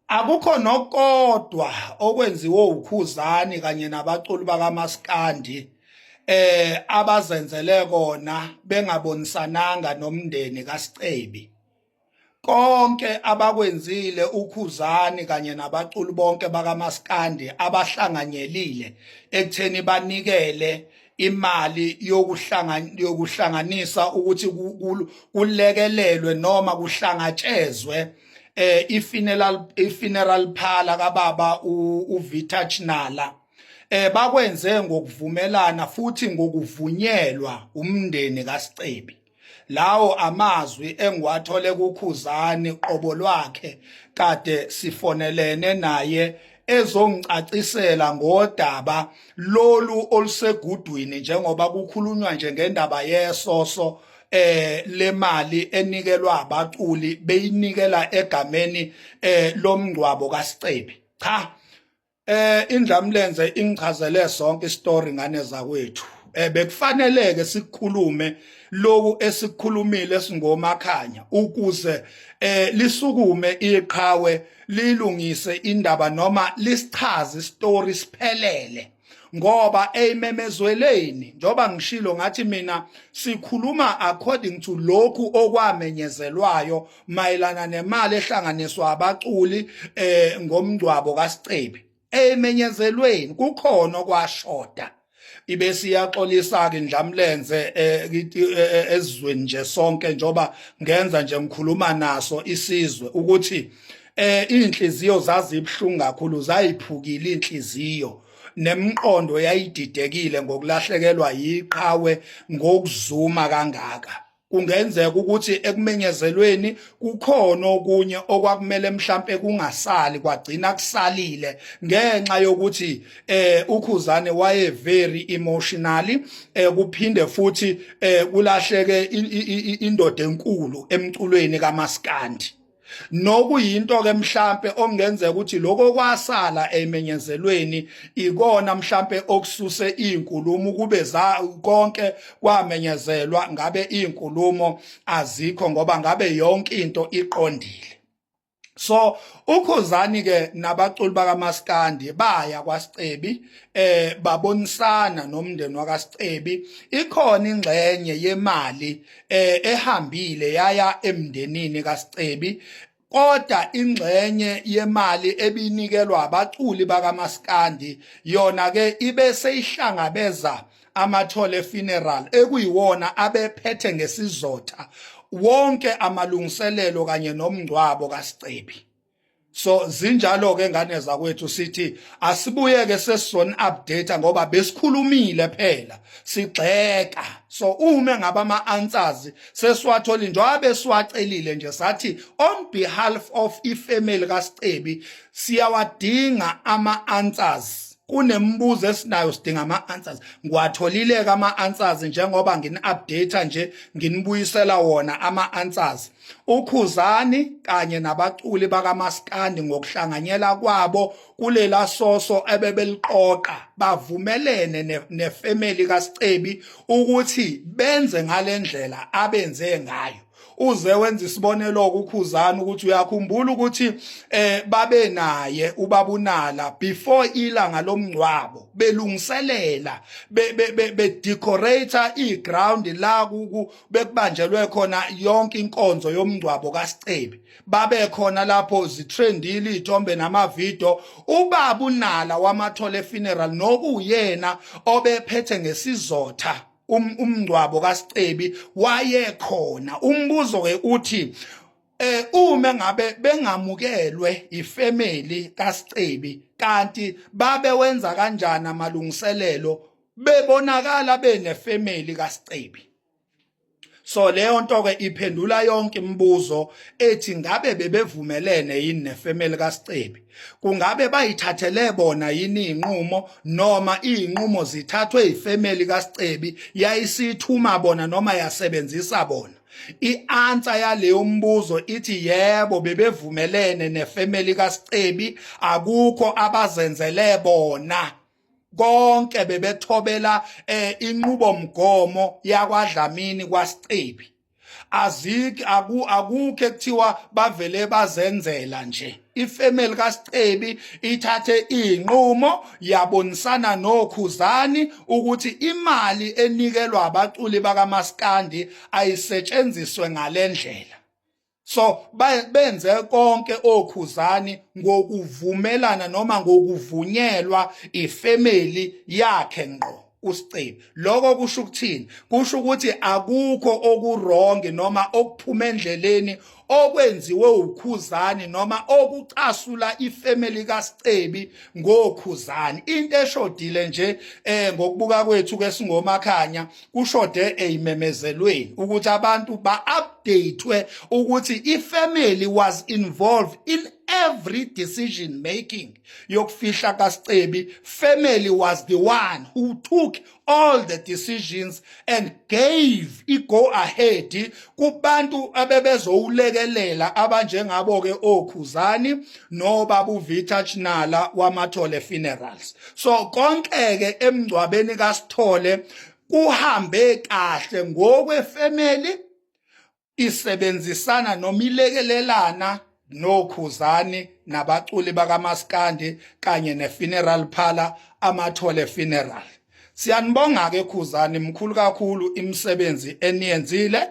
Akukho nokodwa okwenziwe uKhuzani kanye nabaculi bakaMaskandi abazenzele kona bengabonisananga nomndeni kaSicebi. Konke abakwenzile uKhuzani kanye nabaculi bonke bakaMaskandi abahlanganyelile ekutheni banikele imali yokuhlanganisa ukuthi kulekelelwe noma kuhlangatshezwe i-funeral parlor kababa uVita Chinala. Bakwenze ngokuvumelana futhi ngokuvunyelwa umndeni kaSicebi. Lawo amazwi engiwathole kuKhuzani qobo lwakhe kade sifonelene naye ezongicacisela ngodaba lolu olusegudwini njengoba kukhulunywa nje ngendaba yesoso le mali enikelwa abaculi beyinikela egameni lomngcwabo kaSicebi. Cha, indlamlenze ingichazele sonke istory ngane zakwethu. Bekufaneleke sikhulume lokhu esikhulumile singomakhanya ukuze lisukume iqhawe lilungise indaba noma lisichaze istory siphelele. Ngoba ememezweleni njoba ngishilo ngathi mina sikhuluma according to lokhu okwamenyezelwayo mayelana nemali ehlanganiswa abaculi ngomngcwabo kaSicebi. Emenyezelweni kukhona okwashoda. Ibe siyaxolisa ke Ndlamlenze ezizweni nje sonke njoba ngenza nje ngikhuluma naso isizwe ukuthi inhliziyo zazibhlungu kakhulu, zayiphukile inhliziyo nemqondo yayididekile ngokulahlekelwa yiqhawe ngokuzuma kangaka. Kungenzeka ukuthi ekumenyezelweni kukhona okunye okwakumele mhlambe kungasali kwagcina kusalile ngenxa yokuthi uKhuzani waye very emotionally kuphinde futhi kulahleke indoda enkulu emculweni kaMaskandi. Nokuyinto ke mhlambe okungenzeka ukuthi lokho kwasala emenyezelweni ikona mhlambe okususe izinkulumo kube konke kwamenyezelwa ngabe izinkulumo azikho ngoba ngabe yonke into iqondile. So uKhuzani ke nabaculi bakaMaskandi baya kwaSicebi babonisana nomndeni wakaSicebi. Ikhona ingxenye yemali ehambile yaya emndenini kaSicebi, kodwa ingxenye yemali ebinikelwa abaculi bakaMaskandi yona ke ibe seyihlangabeza amathole funeral ekuyiwona abephethe ngesizotha wonke amalungiselelo kanye nomngcwabo kaSicebi. So zinjalo ke ngane zakwethu sithi asibuyeke sesizona update ngoba besikhulumile phela sigxeka. So uma ngaba ama-answers sesiwathola njengoba siwacelile nje sathi on behalf of ifamily kaSicebi siyawadinga ama-answers. Kunembuzo esinayo sidinga ama-answers. Ngiwatholile ke ama-answers njengoba ngini-update nje nginibuyisela wona ama-answers. uKhuzani kanye nabaculi bakaMaskandi ngokuhlanganyela kwabo kulela soso ebebeliqoqa bavumelene nefamily kaSicebi ukuthi benze ngalendlela abenze ngayo. Uze wenza isibonelo kuKhuzani ukuthi uyakhumbula ukuthi babe naye ubabunala before ilanga lomngcwabo belungiselela bedecorate iground la bekubanjelwe khona yonke inkonzo yomngcwabo kaSicebi. Babe khona lapho zitrendile izithombe namavideo. Ubabunala wamathole funeral nokuyena obephethe ngesizotha umngcwabo kaSicebi wayekhona. Umbuzo ke uthi uma ngabe bengamukelwe ifamily kaSicebi kanti babe wenza kanjani amalungiselelo bebonakala benefamily kaSicebi? So leyo nto ke iphendula yonke imibuzo ethi ngabe bebevumelene yini nefamily kaSicebi. Kungabe bayithathele bona yini inqumo noma inqumo zithathwe ifamily kaSicebi yayisithuma bona noma yasebenzisa bona? I-answer yaleyo mbuzo ithi yebo bebevumelene nefamily kaSicebi, akukho abazenzele bona. Konke bebethobela inqubomgomo yakwaDlamini kwaSicebi. Akukho ekuthiwa bavele bazenzela nje. ifamily kaSicebi ithathe inqumo yabonisana noKhuzani ukuthi imali enikelwa abaculi bakaMaskandi ayisetshenziswe ngalendlela. So benze konke oKhuzani ngokuvumelana noma ngokuvunyelwa ifamily yakhe ngqo uSicebi. Lokho kusho ukuthini? Kusho ukuthi akukho okuronge noma okuphuma endleleni okwenziwe uKhuzani noma okucasula ifamily kaSicebi ngoKhuzani. Into eshodile nje ngokubuka kwethu ke singomakhanya kushode eyimemezelweni ukuthi abantu ba-updatewe ukuthi ifamily was involved in every decision making yokufihla kaSicebi. Family was the one who took all the decisions and gave go ahead kubantu abebezowulekelela abanjengabo ke oKhuzani nobaba uVita Chinala wamathole funerals. So konke ke emngcwabeni kaSithole kuhambe kahle ngokwefamily isebenzisana noma ilekelelana noKhuzani nabaculi bakaMaskandi kanye nefuneral parlor amathole funeral. Siyanibonga ke Khuzani, mkhulu kakhulu imisebenzi eniyenzile.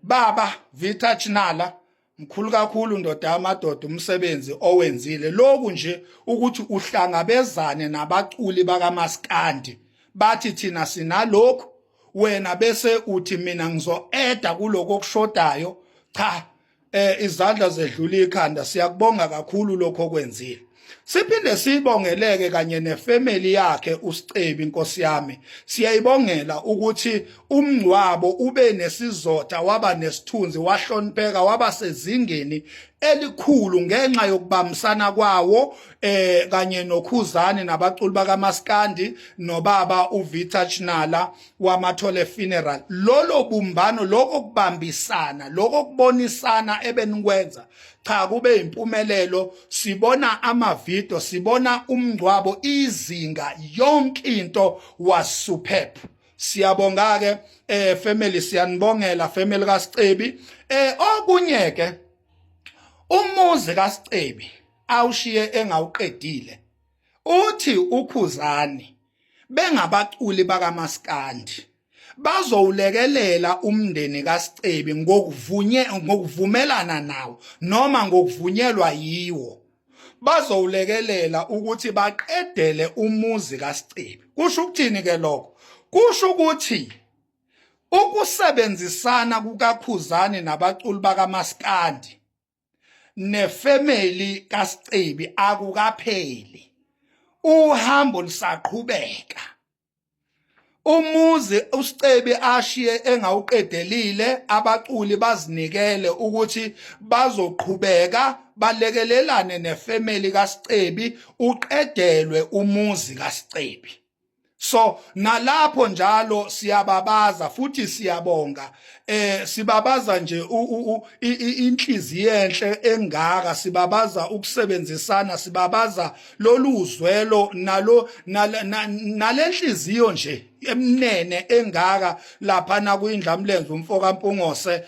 Baba Vita Chinala, mkhulu kakhulu ndoda yamadoda umsebenzi owenzile. Lokhu nje ukuthi uhlangabezane nabaculi bakaMaskandi. Bathi thina sinalokho, wena bese uthi mina ngizo-eda kuloko okushodayo. Cha, izandla zedlula ikhanda. Siyakubonga kakhulu lokho okwenzile. Siphinde sibongeleke kanye nefamily yakhe uSicebi inkosi yami. Siyayibongela ukuthi umngcwabo ube nesizotha, waba nesithunzi, wahlonipheka, waba sezingeni elikhulu ngenxa yokubambisana kwawo kanye noKhuzani nabaculi bakaMaskandi nobaba uVita Chinala wamathole funeral. Lolo bumbano, lokho kubambisana, lokho kubonisana ebenikwenza, cha kube impumelelo. Sibona amavideo, sibona umngcwabo, izinga, yonke into was superb. Siyabonga ke family, siyanibongela family kaSicebi. Okunye ke umuzi kaSicebi awushiye engawuqedile. Uthi uKhuzani bengabaculi bakaMaskandi bazowulekelela umndeni kaSicebi ngokuvumelana nawo noma ngokuvunyelwa yiwo. Bazowulekelela ukuthi baqedele umuzi kaSicebi. Kusho ukuthini ke lokho? Kusho ukuthi ukusebenzisana kukaKhuzani nabaculi bakaMaskandi nefamily kaSicebi akukapheli. Uhambo lusaqhubeka. Umuzi uSicebi ashiye engawuqedelile, abaculi bazinikele ukuthi bazoqhubeka balekelelane nefamily kaSicebi uqedelwe umuzi kaSicebi. So nalapho njalo siyababaza futhi siyabonga. Sibabaza nje inhliziyo enhle engaka, sibabaza ukusebenzisana, sibabaza loluzwelo nalenhliziyo nje emnene engaka lapha na kuindlamlenze umfoka Mpungose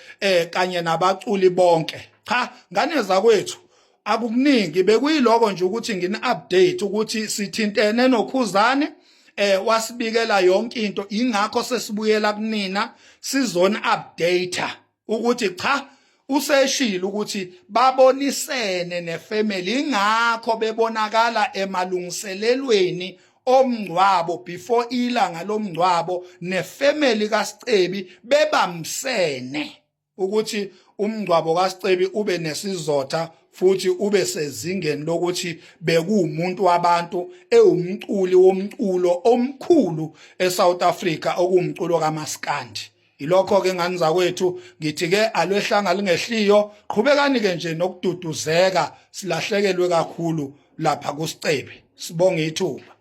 kanye nabaculi bonke. Cha, ngane zakwethu akukuningi, bekuyiloko nje ukuthi ngini-update ukuthi sithintene noKhuzani. Wasibikela yonke into, ingakho sesibuyela kunina sizona updater ukuthi cha useshila ukuthi babonisene nefamily, ingakho bebonakala emalungiselelweni omngcwabo before ilanga lomngcwabo nefamily kaSicebi bebamsene ukuthi umngcwabo kaSicebi ube nesizotha futhi ube sezingeni lokuthi bekuwumuntu wabantu, ewumculi womculo omkhulu eSouth Africa okuwumculo kaMaskandi. Ilokho ke ngani zakwethu ngithi ke alwehlanga lingehliyo, qhubekani ke nje nokududuzeka, silahlekelwe kakhulu lapha kuSicebi. Sibonge ithuba.